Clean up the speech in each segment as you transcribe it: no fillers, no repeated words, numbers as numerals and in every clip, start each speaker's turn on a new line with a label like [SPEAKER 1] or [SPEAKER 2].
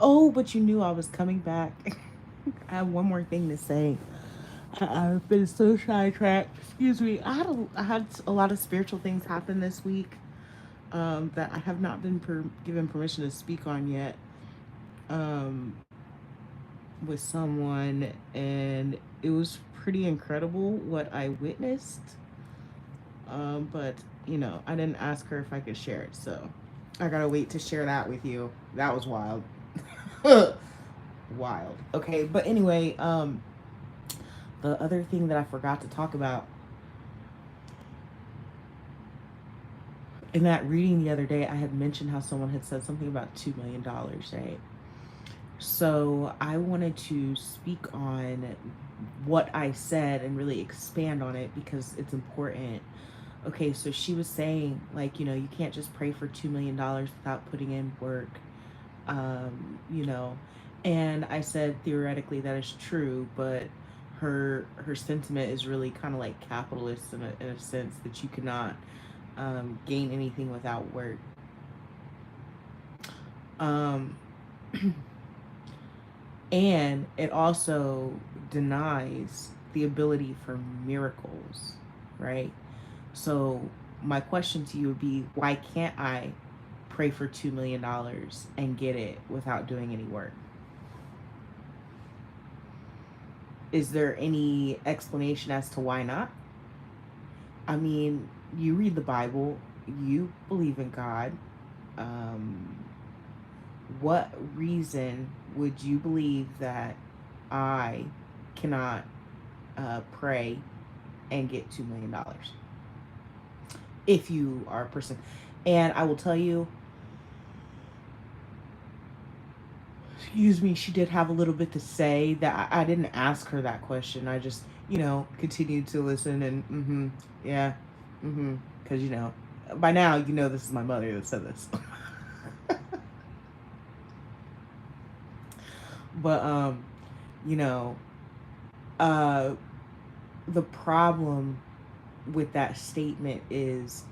[SPEAKER 1] Oh, but you knew I was coming back. I have one more thing to say. I've been so sidetracked. Excuse me. I had a lot of spiritual things happen this week that I have not been given permission to speak on yet um, with someone, and it was pretty incredible what I witnessed. But I didn't ask her if I could share it, so I gotta wait to share that with you. That was wild. Wild. Okay, but anyway, the other thing that I forgot to talk about in that reading the other day, I had mentioned how someone had said something about $2 million, right? So I wanted to speak on what I said and really expand on it because it's important. Okay, so she was saying, like, you can't just pray for $2 million without putting in work. um, you know, and I said theoretically that is true, but her sentiment is really kind of like capitalist in a sense that you cannot gain anything without work. Um, and it also denies the ability for miracles, right? So my question to you would be, why can't I pray for $2 million and get it without doing any work? Is there any explanation as to why not? I mean, you read the Bible, you believe in God. Um, what reason would you believe that I cannot pray and get $2 million if you are a person? And I will tell you, excuse me, she did have a little bit to say that I didn't ask her that question. I just, continued to listen and, yeah, because, by now, this is my mother that said this. But, you know, uh, the problem with that statement is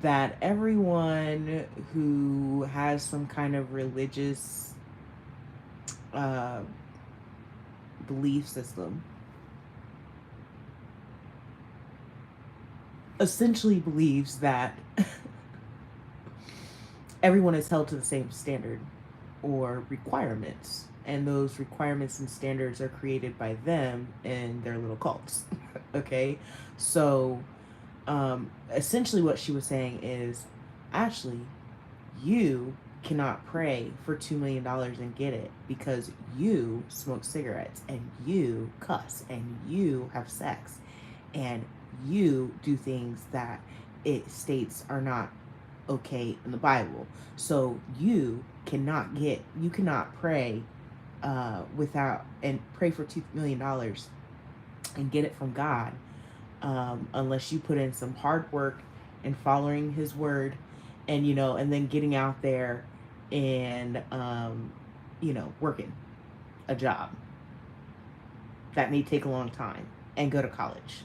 [SPEAKER 1] that everyone who has some kind of religious uh, belief system essentially believes that everyone is held to the same standard or requirements. And those requirements and standards are created by them and their little cults. Okay? So, essentially, what she was saying is, Ashley, you cannot pray for $2 million and get it because you smoke cigarettes and you cuss and you have sex and you do things that it states are not okay in the Bible. So you cannot pray without and pray for $2 million and get it from God unless you put in some hard work and following His word, and and then getting out there and working a job that may take a long time and go to college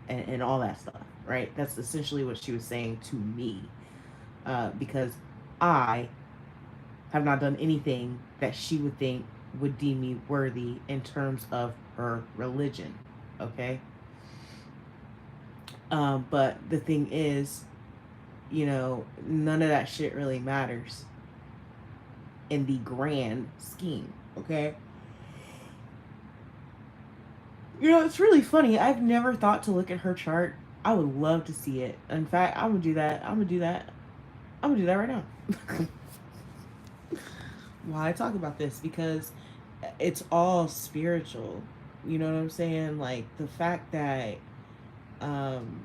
[SPEAKER 1] and all that stuff. Right? That's essentially what she was saying to me because I have not done anything that she would think would deem me worthy in terms of her religion. Okay. But the thing is, none of that shit really matters in the grand scheme. Okay. It's really funny. I've never thought to look at her chart. I would love to see it. In fact, I'm gonna do that. I'm gonna do that. I'm gonna do that right now. Why I talk about this? Because it's all spiritual. You know what I'm saying? Like the fact that um,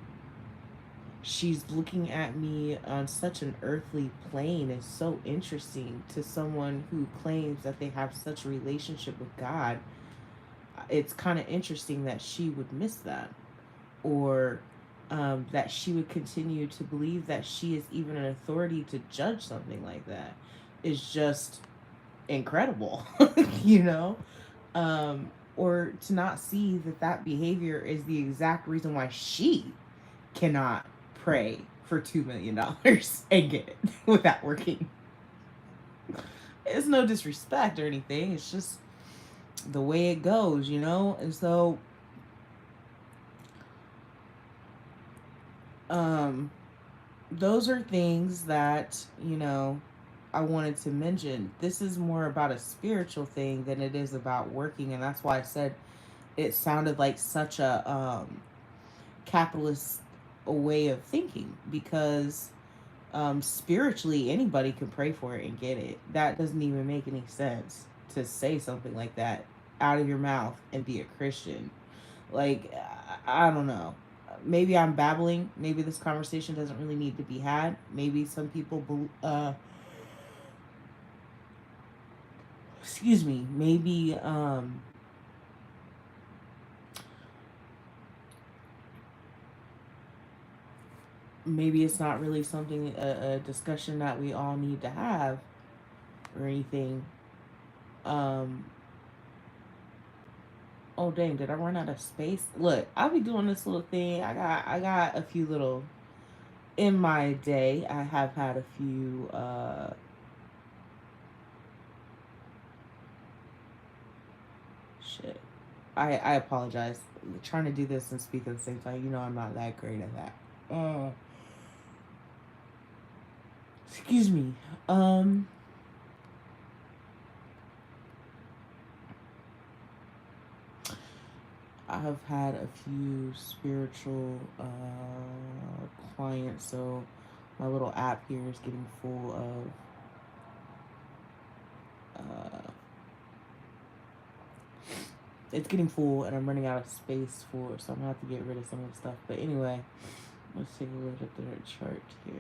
[SPEAKER 1] she's looking at me on such an earthly plane is so interesting to someone who claims that they have such a relationship with God. It's kind of interesting that she would miss that, or that she would continue to believe that she is even an authority to judge something like that. Is just incredible, you know? Or to not see that that behavior is the exact reason why she cannot pray for $2 million and get it without working. It's no disrespect or anything. It's just the way it goes, And so, um, those are things that, I wanted to mention. This is more about a spiritual thing than it is about working. And that's why I said it sounded like such a capitalist way of thinking, because spiritually anybody can pray for it and get it. That doesn't even make any sense to say something like that out of your mouth and be a Christian. Like, I don't know. Maybe I'm babbling. Maybe this conversation doesn't really need to be had. Maybe some people, excuse me. Maybe it's not really something, a discussion that we all need to have or anything. Um, oh dang, did I run out of space? Look, I'll be doing this little thing. I got a few little in my day. I have had a few shit. I apologize. Trying to do this and speak at the same time. I'm not that great at that. Excuse me. I've had a few spiritual clients, so my little app here is getting full of it's getting full, and I'm running out of space for it, so I'm gonna have to get rid of some of the stuff. But anyway, let's take a look at the chart here.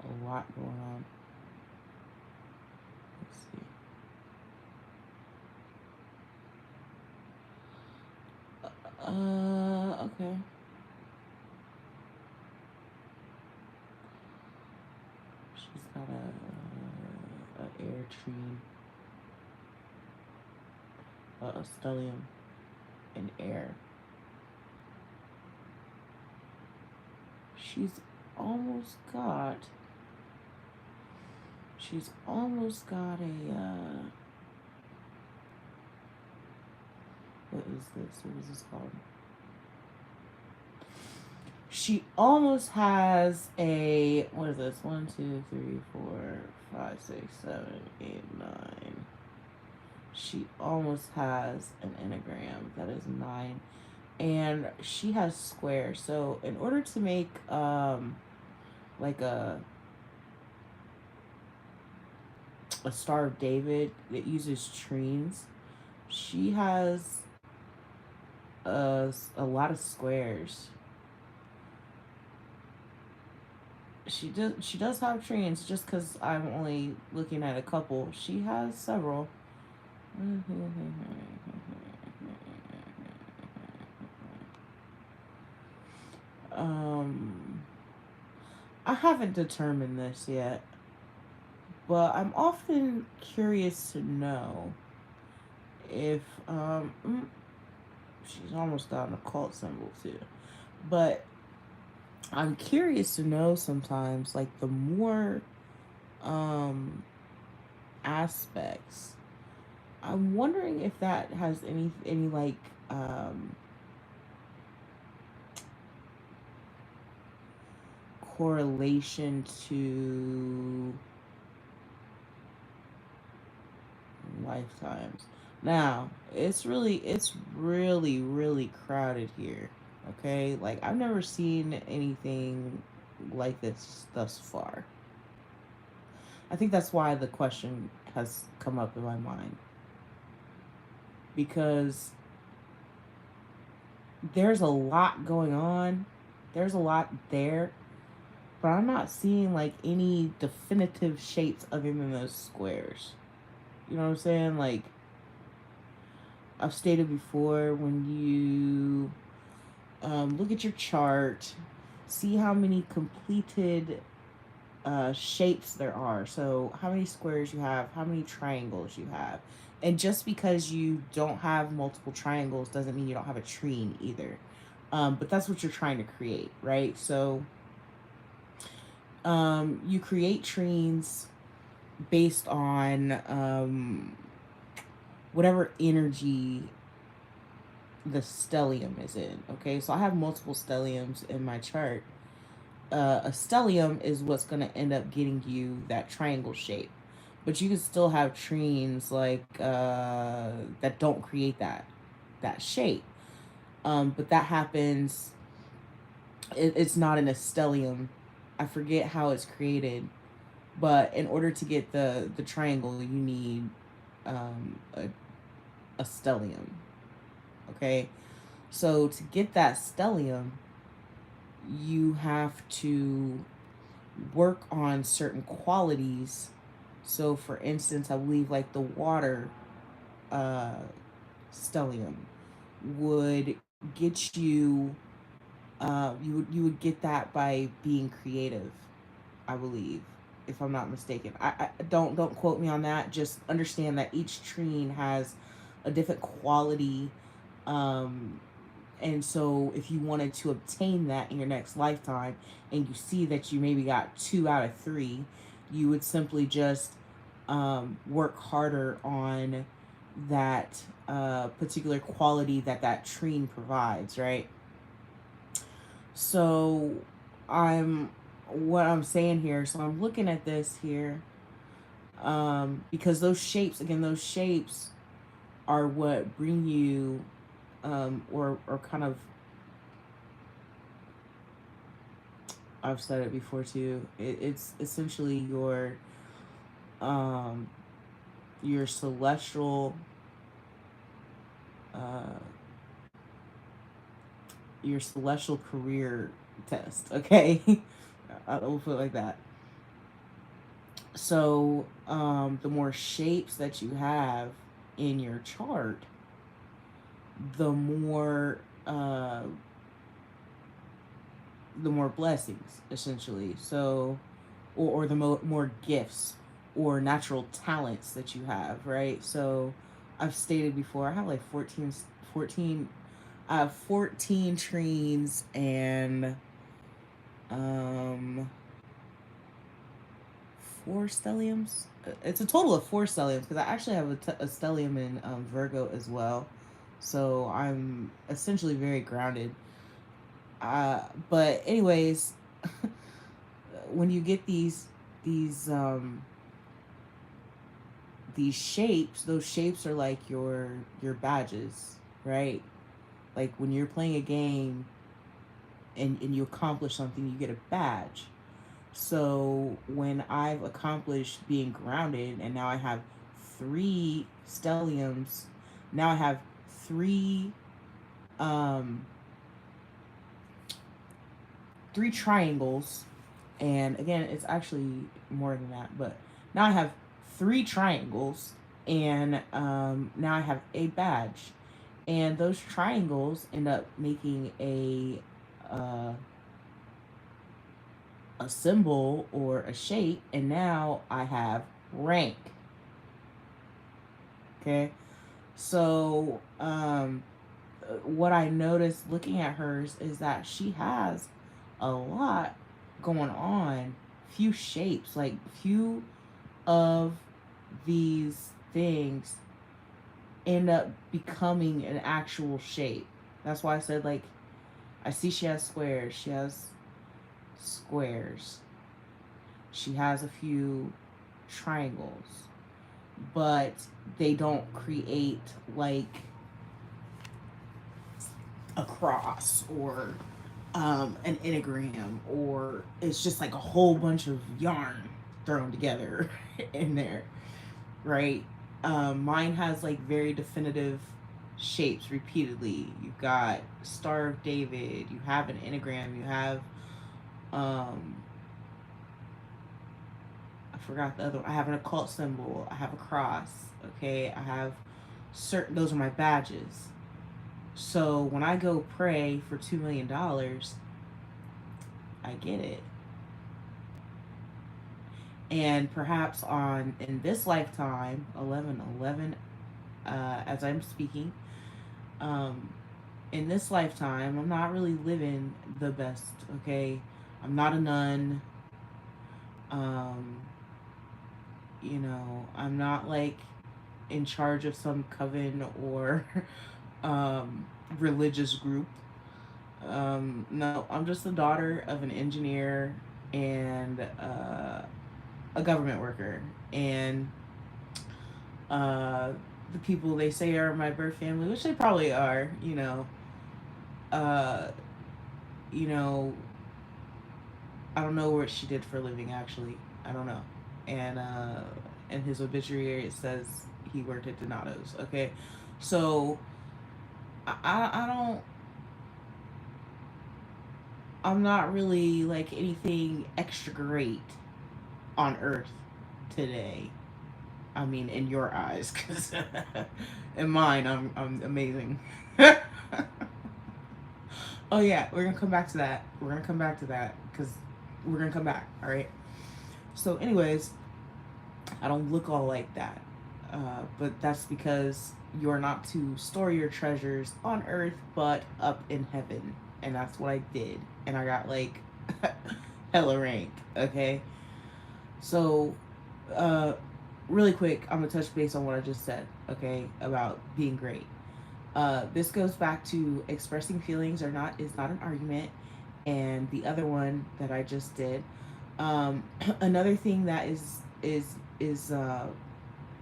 [SPEAKER 1] A lot going on. Let's see. Okay. She's got a air tree, a stellium in air. She's almost got. She's almost got a. What is this? What is this called? She almost has a. What is this? 1, 2, 3, 4, 5, 6, 7, 8, 9. She almost has an enneagram that is 9, and she has squares. So in order to make like a Star of David that uses trees, she has a lot of squares. She does have trees, just because I'm only looking at a couple. She has several. I haven't determined this yet, but I'm often curious to know if she's almost got an occult symbol too. But I'm curious to know sometimes, like, the more aspects. I'm wondering if that has any like correlation to lifetimes. Now, it's really crowded here. Okay? Like, I've never seen anything like this thus far. I think that's why the question has come up in my mind. Because there's a lot going on. There's a lot there. But I'm not seeing like any definitive shapes other than those squares. You know what I'm saying? Like, I've stated before, when you look at your chart, see how many completed shapes there are. So, how many squares you have, how many triangles you have. And just because you don't have multiple triangles doesn't mean you don't have a trine either. But that's what you're trying to create, right? So, You create trains based on whatever energy the stellium is in. Okay, so I have multiple stelliums in my chart. A stellium is what's going to end up getting you that triangle shape, but you can still have trees like that don't create that shape. But that happens. It's not in a stellium. I forget how it's created, but in order to get the triangle, you need um, a, a stellium. Okay, so to get that stellium, you have to work on certain qualities. So, for instance, I believe like the water uh, stellium would get you. You would get that by being creative, I believe, if I'm not mistaken. I don't quote me on that. Just understand that each trine has a different quality, um, and so if you wanted to obtain that in your next lifetime, and you see that you maybe got 2 out of 3, you would simply just work harder on that particular quality that trine provides, right? So I'm what I'm saying here. So I'm looking at this here, because those shapes, again, those shapes are what bring you, or kind of, I've said it before too. It's essentially um, your celestial, uh, your celestial career test. Okay, I'll put it like that. So, the more shapes that you have in your chart, the more uh, the more blessings, essentially. So, or the more gifts or natural talents that you have, right? So, I've stated before, I have like 14. I have 14 trees and um 4 stelliums. It's a total of 4 stelliums because I actually have a stellium in Virgo as well. So I'm essentially very grounded. But anyways, when you get these um, these shapes, those shapes are like your badges, right? Like when you're playing a game and you accomplish something, you get a badge. So when I've accomplished being grounded, and now I have 3 stelliums, now I have three um, 3 triangles, and again, it's actually more than that. But now I have 3 triangles, and now I have a badge, and those triangles end up making uh, a symbol or a shape, and now I have rank. Okay, so what I noticed looking at hers is that she has a lot going on, few shapes, like few of these things end up becoming an actual shape. That's why I said, like, I see she has squares. She has squares. She has a few triangles, but they don't create like a cross or an enneagram, or it's just like a whole bunch of yarn thrown together in there, right? Mine has like very definitive shapes repeatedly. You've got Star of David, you have an enneagram, you have um, I forgot the other one. I have an occult symbol, I have a cross, okay, I have certain, those are my badges. So when I go pray for $2 million, I get it. And perhaps on in this lifetime, 1111, as I'm speaking, um, in this lifetime, I'm not really living the best. Okay, I'm not a nun. Um, I'm not like in charge of some coven or um, religious group. No, I'm just the daughter of an engineer and a government worker. And uh, the people they say are my birth family, which they probably are, uh, you know, I don't know what she did for a living actually. I don't know. And in his obituary it says he worked at Donato's. Okay, so I don't. I'm not really like anything extra great on Earth today. I mean, in your eyes, because in mine, I'm amazing. Oh yeah, we're gonna come back to that. We're gonna come back to that because we're gonna come back. All right. So, anyways, I don't look all like that, but that's because you're not to store your treasures on Earth, but up in heaven, and that's what I did, and I got like hella rank. Okay. So, uh, really quick, I'm gonna touch base on what I just said, okay, about being great. This goes back to expressing feelings or not is not an argument, and the other one that I just did. Another thing that is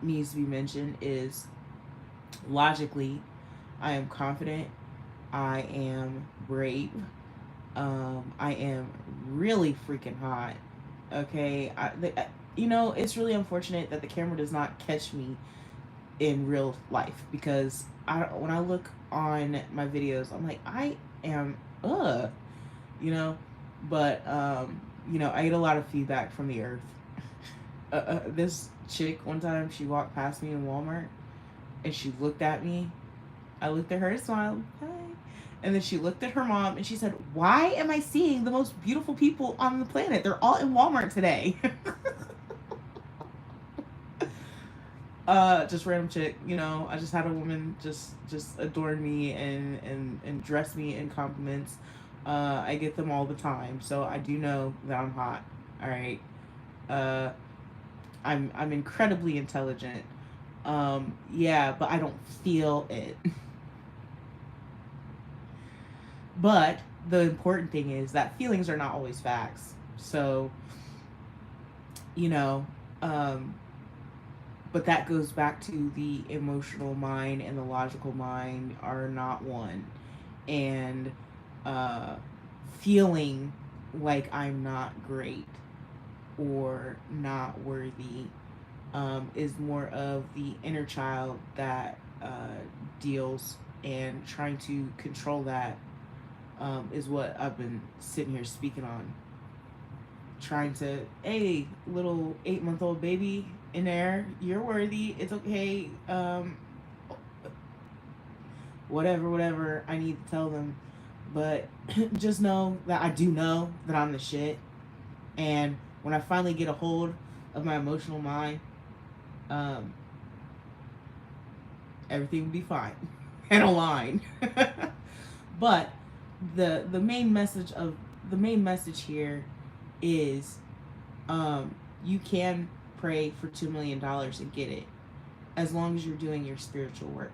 [SPEAKER 1] needs to be mentioned is logically, I am confident, I am brave, I am really freaking hot. Okay, it's really unfortunate that the camera does not catch me in real life because when I look on my videos, I'm like I am you know, but I get a lot of feedback from the earth. This chick one time she walked past me in Walmart and she looked at me. I looked at her and smiled. Hi. And then she looked at her mom and she said, "Why am I seeing the most beautiful people on the planet? They're all in Walmart today." Just random chick, I just had a woman just adore me and dress me in compliments. I get them all the time, so I do know that I'm hot. All right. Uh, I'm incredibly intelligent. Yeah, but I don't feel it. But the important thing is that feelings are not always facts. So, you know, um, but that goes back to the emotional mind and the logical mind are not one. And uh, feeling like I'm not great or not worthy is more of the inner child that deals and trying to control that is what I've been sitting here speaking on. Trying to, hey, little 8-month-old baby in there, you're worthy. It's okay. Whatever I need to tell them. But just know that I do know that I'm the shit. And when I finally get a hold of my emotional mind, um, everything will be fine and aligned. But the main message here is you can pray for $2 million and get it as long as you're doing your spiritual work.